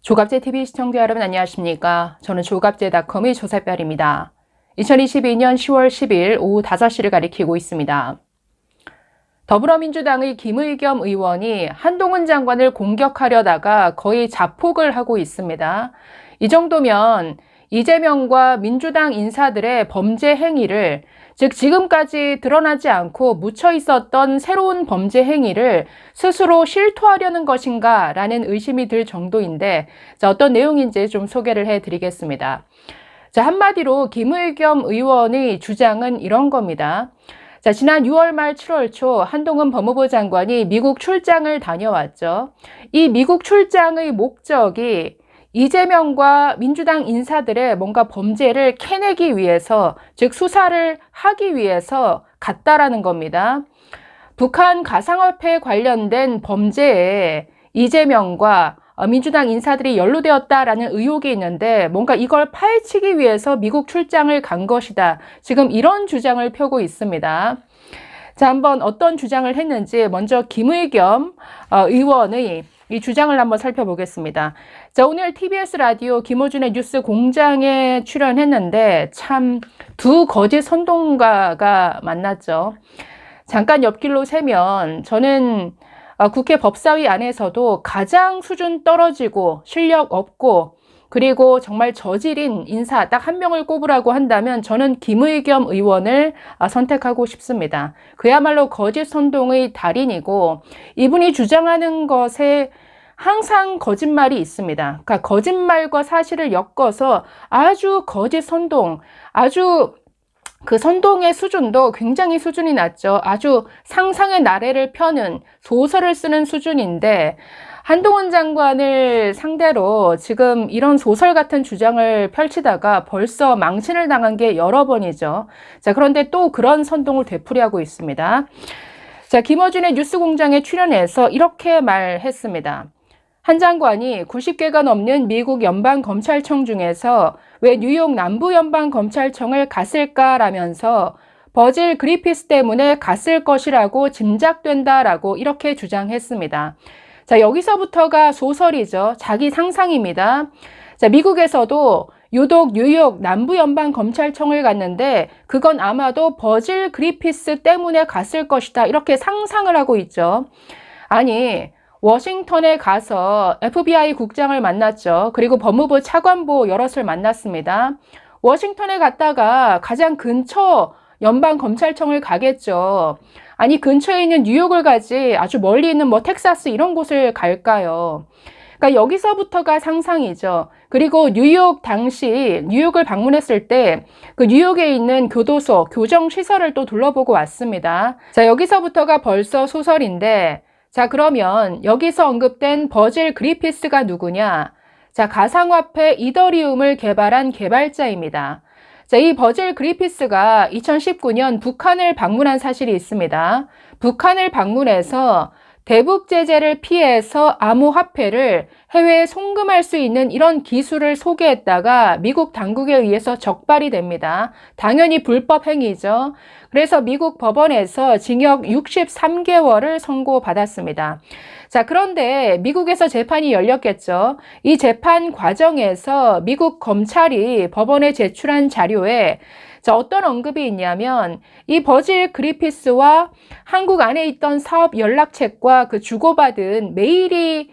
조갑제TV 시청자 여러분 안녕하십니까? 저는 조갑제닷컴의 조사별입니다. 2022년 10월 10일 오후 5시를 가리키고 있습니다. 더불어민주당의 김의겸 의원이 한동훈 장관을 공격하려다가 거의 자폭을 하고 있습니다. 이 정도면 이재명과 민주당 인사들의 범죄 행위를, 즉 지금까지 드러나지 않고 묻혀 있었던 새로운 범죄 행위를 스스로 실토하려는 것인가 라는 의심이 들 정도인데, 어떤 내용인지 좀 소개를 해드리겠습니다. 한마디로 김의겸 의원의 주장은 이런 겁니다. 지난 6월 말 7월 초 한동훈 법무부 장관이 미국 출장을 다녀왔죠. 이 미국 출장의 목적이 이재명과 민주당 인사들의 뭔가 범죄를 캐내기 위해서, 즉 수사를 하기 위해서 갔다라는 겁니다. 북한 가상화폐 관련된 범죄에 이재명과 민주당 인사들이 연루되었다라는 의혹이 있는데 뭔가 이걸 파헤치기 위해서 미국 출장을 간 것이다. 지금 이런 주장을 펴고 있습니다. 한번 어떤 주장을 했는지 먼저 김의겸 의원의 이 주장을 한번 살펴보겠습니다. 오늘 TBS 라디오 김호준의 뉴스 공장에 출연했는데 참 두 거짓 선동가가 만났죠. 잠깐 옆길로 세면 저는 국회 법사위 안에서도 가장 수준 떨어지고 실력 없고 그리고 정말 저질인 인사 딱 한 명을 꼽으라고 한다면 저는 김의겸 의원을 선택하고 싶습니다. 그야말로 거짓 선동의 달인이고 이분이 주장하는 것에 항상 거짓말이 있습니다. 그러니까 거짓말과 사실을 엮어서 아주 거짓 선동, 아주 그 선동의 수준도 굉장히 수준이 낮죠. 아주 상상의 나래를 펴는 소설을 쓰는 수준인데 한동훈 장관을 상대로 지금 이런 소설 같은 주장을 펼치다가 벌써 망신을 당한 게 여러 번이죠. 그런데 또 그런 선동을 되풀이하고 있습니다. 김어준의 뉴스공장에 출연해서 이렇게 말했습니다. 한 장관이 90개가 넘는 미국 연방검찰청 중에서 왜 뉴욕 남부연방검찰청을 갔을까라면서 버질 그리피스 때문에 갔을 것이라고 짐작된다라고 이렇게 주장했습니다. 여기서부터가 소설이죠. 자기 상상입니다. 미국에서도 유독 뉴욕 남부연방검찰청을 갔는데 그건 아마도 버질 그리피스 때문에 갔을 것이다. 이렇게 상상을 하고 있죠. 아니, 워싱턴에 가서 FBI 국장을 만났죠. 그리고 법무부 차관보 여럿을 만났습니다. 워싱턴에 갔다가 가장 근처 연방검찰청을 가겠죠. 아니, 근처에 있는 뉴욕을 가지 아주 멀리 있는 텍사스 이런 곳을 갈까요? 그러니까 여기서부터가 상상이죠. 그리고 뉴욕 당시 뉴욕을 방문했을 때 그 뉴욕에 있는 교도소, 교정시설을 또 둘러보고 왔습니다. 여기서부터가 벌써 소설인데 그러면 여기서 언급된 버질 그리피스가 누구냐? 가상화폐 이더리움을 개발한 개발자입니다. 이 버질 그리피스가 2019년 북한을 방문한 사실이 있습니다. 북한을 방문해서 대북 제재를 피해서 암호화폐를 해외에 송금할 수 있는 이런 기술을 소개했다가 미국 당국에 의해서 적발이 됩니다. 당연히 불법 행위죠. 그래서 미국 법원에서 징역 63개월을 선고받았습니다. 그런데 미국에서 재판이 열렸겠죠. 이 재판 과정에서 미국 검찰이 법원에 제출한 자료에 어떤 언급이 있냐면 이 버질 그리피스와 한국 안에 있던 사업 연락책과 그 주고받은 메일이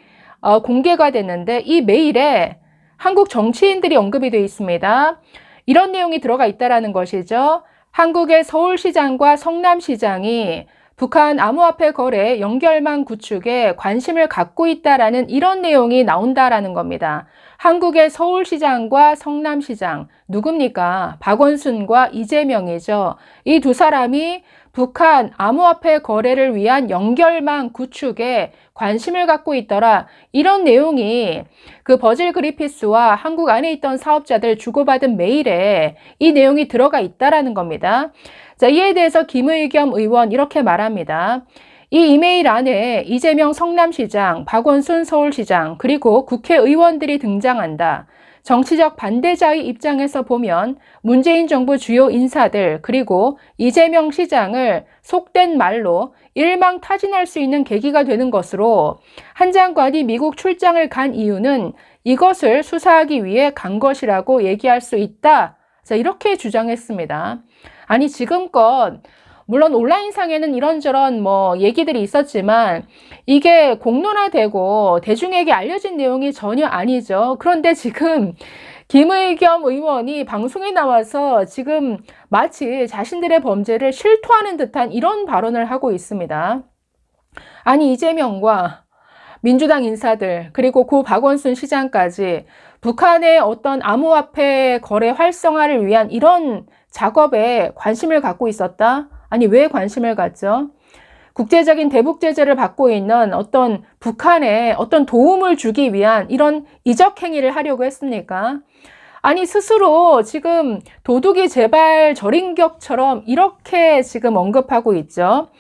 공개가 됐는데 이 메일에 한국 정치인들이 언급이 되어 있습니다. 이런 내용이 들어가 있다라는 것이죠. 한국의 서울시장과 성남시장이 북한 암호화폐 거래 연결망 구축에 관심을 갖고 있다라는 이런 내용이 나온다라는 겁니다. 한국의 서울시장과 성남시장 누굽니까? 박원순과 이재명이죠. 이 두 사람이 북한 암호화폐 거래를 위한 연결망 구축에 관심을 갖고 있더라. 이런 내용이 그 버질 그리피스와 한국 안에 있던 사업자들 주고받은 메일에 이 내용이 들어가 있다라는 겁니다. 이에 대해서 김의겸 의원 이렇게 말합니다. 이 이메일 안에 이재명 성남시장, 박원순 서울시장, 그리고 국회의원들이 등장한다. 정치적 반대자의 입장에서 보면 문재인 정부 주요 인사들 그리고 이재명 시장을 속된 말로 일망타진할 수 있는 계기가 되는 것으로 한 장관이 미국 출장을 간 이유는 이것을 수사하기 위해 간 것이라고 얘기할 수 있다. 자, 이렇게 주장했습니다. 아니 지금껏 물론 온라인상에는 이런저런 얘기들이 있었지만 이게 공론화되고 대중에게 알려진 내용이 전혀 아니죠. 그런데 지금 김의겸 의원이 방송에 나와서 지금 마치 자신들의 범죄를 실토하는 듯한 이런 발언을 하고 있습니다. 아니 이재명과 민주당 인사들 그리고 고 박원순 시장까지 북한의 어떤 암호화폐 거래 활성화를 위한 이런 작업에 관심을 갖고 있었다? 아니 왜 관심을 갖죠? 국제적인 대북 제재를 받고 있는 어떤 북한에 어떤 도움을 주기 위한 이런 이적 행위를 하려고 했습니까? 아니 스스로 지금 도둑이 제발 절인격처럼 이렇게 지금 언급하고 있죠.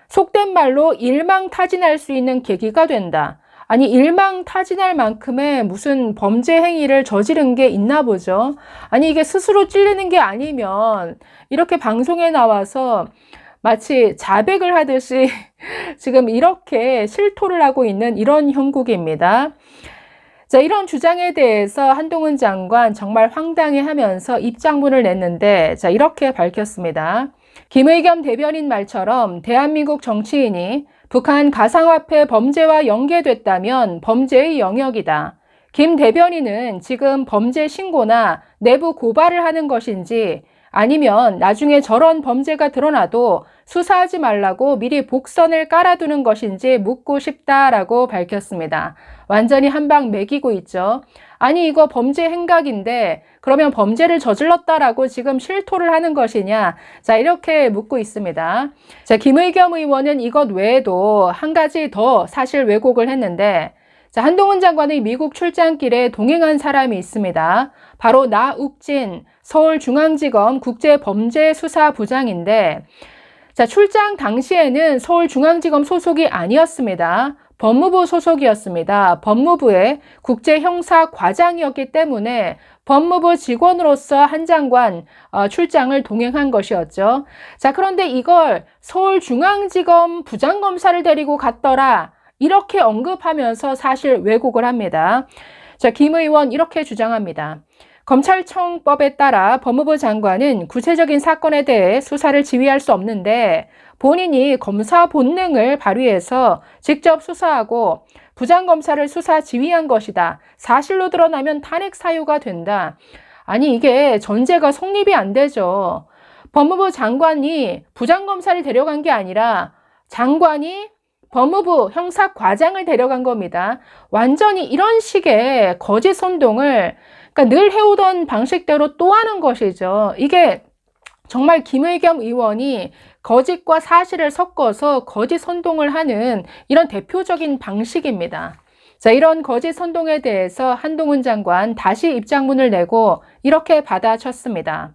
속된 말로 일망타진할 수 있는 계기가 된다. 아니 일망타진할 만큼의 무슨 범죄 행위를 저지른 게 있나 보죠. 아니 이게 스스로 찔리는 게 아니면 이렇게 방송에 나와서 마치 자백을 하듯이 지금 이렇게 실토를 하고 있는 이런 형국입니다. 자, 이런 주장에 대해서 한동훈 장관 정말 황당해하면서 입장문을 냈는데 자, 이렇게 밝혔습니다. 김의겸 대변인 말처럼 대한민국 정치인이 북한 가상화폐 범죄와 연계됐다면 범죄의 영역이다. 김 대변인은 지금 범죄 신고나 내부 고발을 하는 것인지 아니면 나중에 저런 범죄가 드러나도 수사하지 말라고 미리 복선을 깔아두는 것인지 묻고 싶다라고 밝혔습니다. 완전히 한 방 매기고 있죠. 아니 이거 범죄 행각인데 그러면 범죄를 저질렀다라고 지금 실토를 하는 것이냐? 자 이렇게 묻고 있습니다. 자 김의겸 의원은 이것 외에도 한 가지 더 사실 왜곡을 했는데 자 한동훈 장관의 미국 출장길에 동행한 사람이 있습니다. 바로 나욱진 서울중앙지검 국제범죄수사부장인데 자 출장 당시에는 서울중앙지검 소속이 아니었습니다. 법무부 소속이었습니다. 법무부의 국제형사과장이었기 때문에 법무부 직원으로서 한 장관 출장을 동행한 것이었죠. 자, 그런데 이걸 서울중앙지검 부장검사를 데리고 갔더라. 이렇게 언급하면서 사실 왜곡을 합니다. 자, 김 의원 이렇게 주장합니다. 검찰청법에 따라 법무부 장관은 구체적인 사건에 대해 수사를 지휘할 수 없는데 본인이 검사 본능을 발휘해서 직접 수사하고 부장검사를 수사 지휘한 것이다. 사실로 드러나면 탄핵 사유가 된다. 아니 이게 전제가 성립이 안 되죠. 법무부 장관이 부장검사를 데려간 게 아니라 장관이 법무부 형사과장을 데려간 겁니다. 완전히 이런 식의 거짓 선동을 그러니까 늘 해오던 방식대로 또 하는 것이죠. 이게 정말 김의겸 의원이 거짓과 사실을 섞어서 거짓 선동을 하는 이런 대표적인 방식입니다. 자, 이런 거짓 선동에 대해서 한동훈 장관 다시 입장문을 내고 이렇게 받아쳤습니다.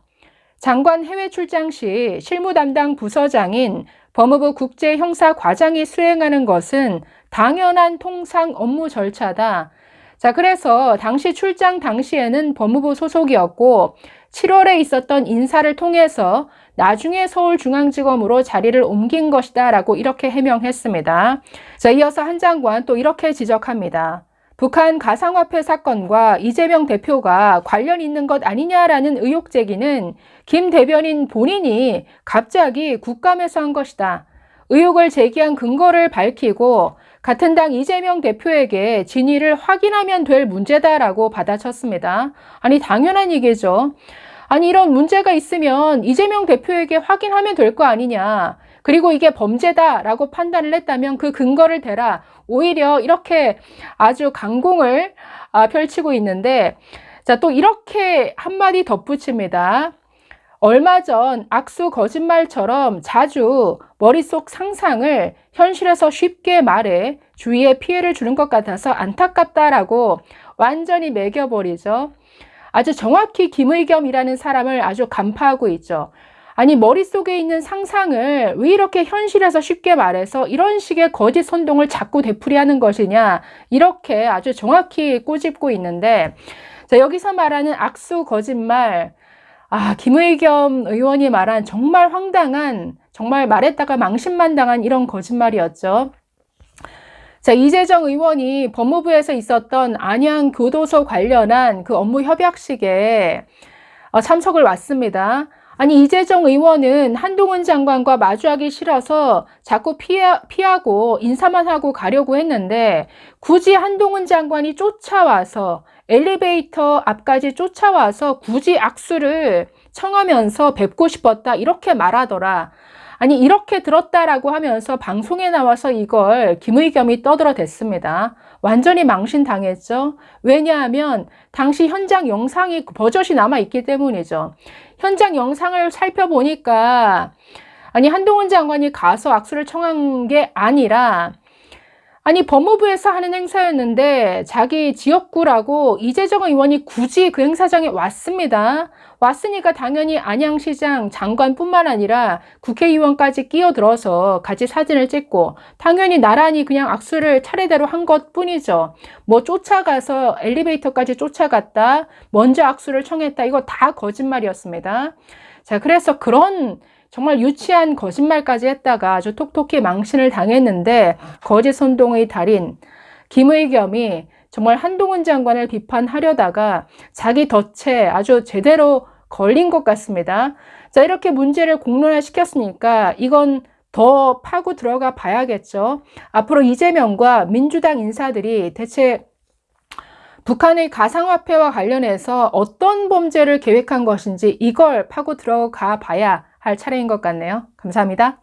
장관 해외 출장 시 실무 담당 부서장인 법무부 국제형사과장이 수행하는 것은 당연한 통상 업무 절차다. 자, 그래서 당시 출장 당시에는 법무부 소속이었고 7월에 있었던 인사를 통해서 나중에 서울중앙지검으로 자리를 옮긴 것이다 라고 이렇게 해명했습니다. 자, 이어서 한 장관 또 이렇게 지적합니다. 북한 가상화폐 사건과 이재명 대표가 관련 있는 것 아니냐라는 의혹 제기는 김 대변인 본인이 갑자기 국감에서 한 것이다. 의혹을 제기한 근거를 밝히고 같은 당 이재명 대표에게 진위를 확인하면 될 문제다라고 받아쳤습니다. 아니 당연한 얘기죠. 아니 이런 문제가 있으면 이재명 대표에게 확인하면 될 거 아니냐. 그리고 이게 범죄다라고 판단을 했다면 그 근거를 대라. 오히려 이렇게 아주 강공을 펼치고 있는데 자, 또 이렇게 한마디 덧붙입니다. 얼마 전 악수 거짓말처럼 자주 머릿속 상상을 현실에서 쉽게 말해 주위에 피해를 주는 것 같아서 안타깝다라고 완전히 매겨버리죠. 아주 정확히 김의겸이라는 사람을 아주 간파하고 있죠. 아니, 머릿속에 있는 상상을 왜 이렇게 현실에서 쉽게 말해서 이런 식의 거짓 선동을 자꾸 되풀이하는 것이냐, 이렇게 아주 정확히 꼬집고 있는데, 자, 여기서 말하는 악수 거짓말, 김의겸 의원이 말한 정말 황당한, 정말 말했다가 망신만 당한 이런 거짓말이었죠. 자, 이재정 의원이 법무부에서 있었던 안양 교도소 관련한 그 업무 협약식에 참석을 왔습니다. 아니, 이재정 의원은 한동훈 장관과 마주하기 싫어서 자꾸 피하고 인사만 하고 가려고 했는데, 굳이 한동훈 장관이 쫓아와서 엘리베이터 앞까지 쫓아와서 굳이 악수를 청하면서 뵙고 싶었다, 이렇게 말하더라. 아니, 이렇게 들었다라고 하면서 방송에 나와서 이걸 김의겸이 떠들어댔습니다. 완전히 망신당했죠. 왜냐하면 당시 현장 영상이 버젓이 남아있기 때문이죠. 현장 영상을 살펴보니까 아니, 한동훈 장관이 가서 악수를 청한 게 아니라, 아니, 법무부에서 하는 행사였는데 자기 지역구라고 이재정 의원이 굳이 그 행사장에 왔습니다. 왔으니까 당연히 안양시장 장관뿐만 아니라 국회의원까지 끼어들어서 같이 사진을 찍고 당연히 나란히 그냥 악수를 차례대로 한 것뿐이죠. 뭐 쫓아가서 엘리베이터까지 쫓아갔다, 먼저 악수를 청했다, 이거 다 거짓말이었습니다. 자, 그래서 그런 정말 유치한 거짓말까지 했다가 아주 톡톡히 망신을 당했는데, 거짓 선동의 달인 김의겸이 정말 한동훈 장관을 비판하려다가 자기 덫에 아주 제대로 걸린 것 같습니다. 자, 이렇게 문제를 공론화시켰으니까 이건 더 파고 들어가 봐야겠죠. 앞으로 이재명과 민주당 인사들이 대체 북한의 가상화폐와 관련해서 어떤 범죄를 계획한 것인지 이걸 파고 들어가 봐야 할 차례인 것 같네요. 감사합니다.